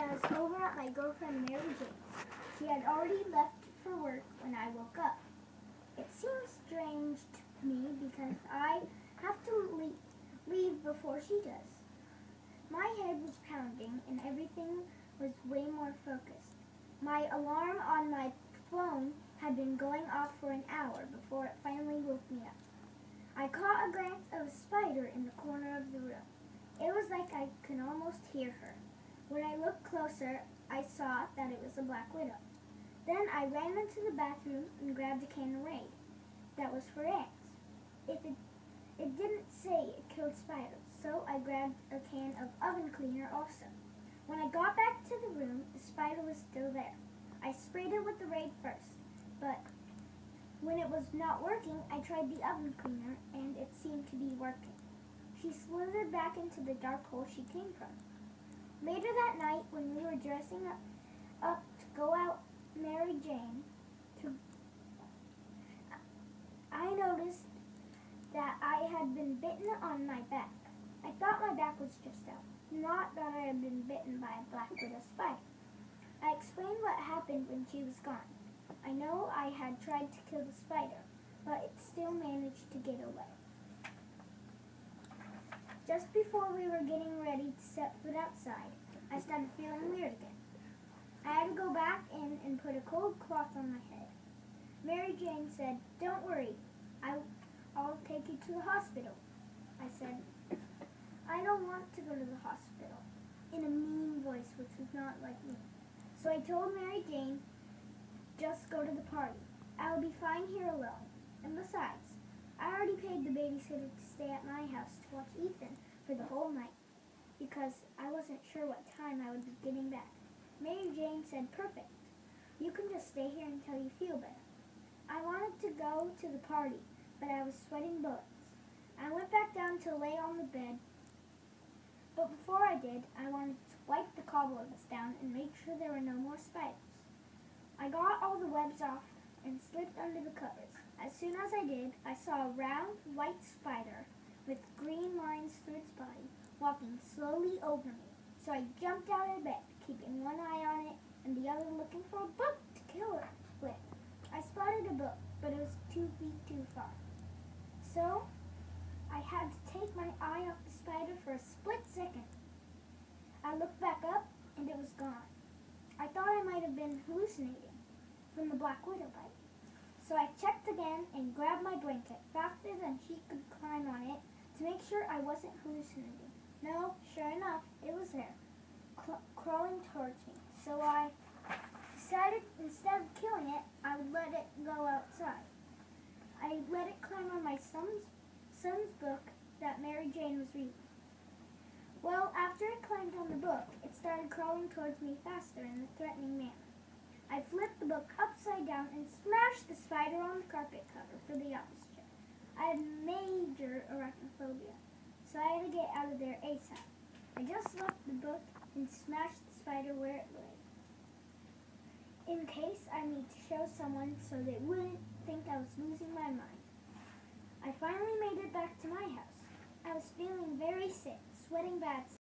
I was over at my girlfriend Mary Jane's. She had already left for work when I woke up. It seems strange to me because I have to leave before she does. My head was pounding and everything was way more focused. My alarm on my phone had been going off for an hour before it finally woke me up. I caught a glance of a spider in the corner of the room. It was like I could almost hear her. When I looked closer, I saw that it was a black widow. Then I ran into the bathroom and grabbed a can of Raid that was for ants. It didn't say it killed spiders, so I grabbed a can of oven cleaner also. When I got back to the room, the spider was still there. I sprayed it with the Raid first, but when it was not working, I tried the oven cleaner and it seemed to be working. She slithered back into the dark hole she came from. Later that night, when we were dressing up to go out Mary Jane, I noticed that I had been bitten on my back. I thought my back was just out, not that I had been bitten by a black widow spider. I explained what happened when she was gone. I know I had tried to kill the spider, but it still managed to get away. Just before we were getting ready to set foot outside, I started feeling weird again. I had to go back in and put a cold cloth on my head. Mary Jane said, "Don't worry, I'll take you to the hospital." I said, "I don't want to go to the hospital," in a mean voice which was not like me. So I told Mary Jane, "Just go to the party. I will be fine here alone. And besides, I already paid the babysitter to stay at my house to watch Ethan for the whole night because I wasn't sure what time I would be getting back." Mary Jane said, "Perfect. You can just stay here until you feel better." I wanted to go to the party, but I was sweating bullets. I went back down to lay on the bed, but before I did, I wanted to wipe the cobwebs down and make sure there were no more spiders. I got all the webs off and slipped under the covers. As soon as I did, I saw a round, white spider with green lines through its body walking slowly over me. So I jumped out of bed, keeping one eye on it and the other looking for a book to kill it with. I spotted a book, but it was 2 feet too far. So I had to take my eye off the spider for a split second. I looked back up and it was gone. I thought I might have been hallucinating from the black widow bite. So I checked again and grabbed my blanket faster than she could climb on it to make sure I wasn't hallucinating. No, sure enough, it was there, crawling towards me. So I decided instead of killing it, I would let it go outside. I let it climb on my son's book that Mary Jane was reading. Well, after it climbed on the book, it started crawling towards me faster in a threatening manner. I flipped the book upside down and smashed the spider on the carpet cover for the office chair. I had major arachnophobia, so I had to get out of there ASAP. I just left the book and smashed the spider where it lay, in case I need to show someone so they wouldn't think I was losing my mind. I finally made it back to my house. I was feeling very sick, sweating bad.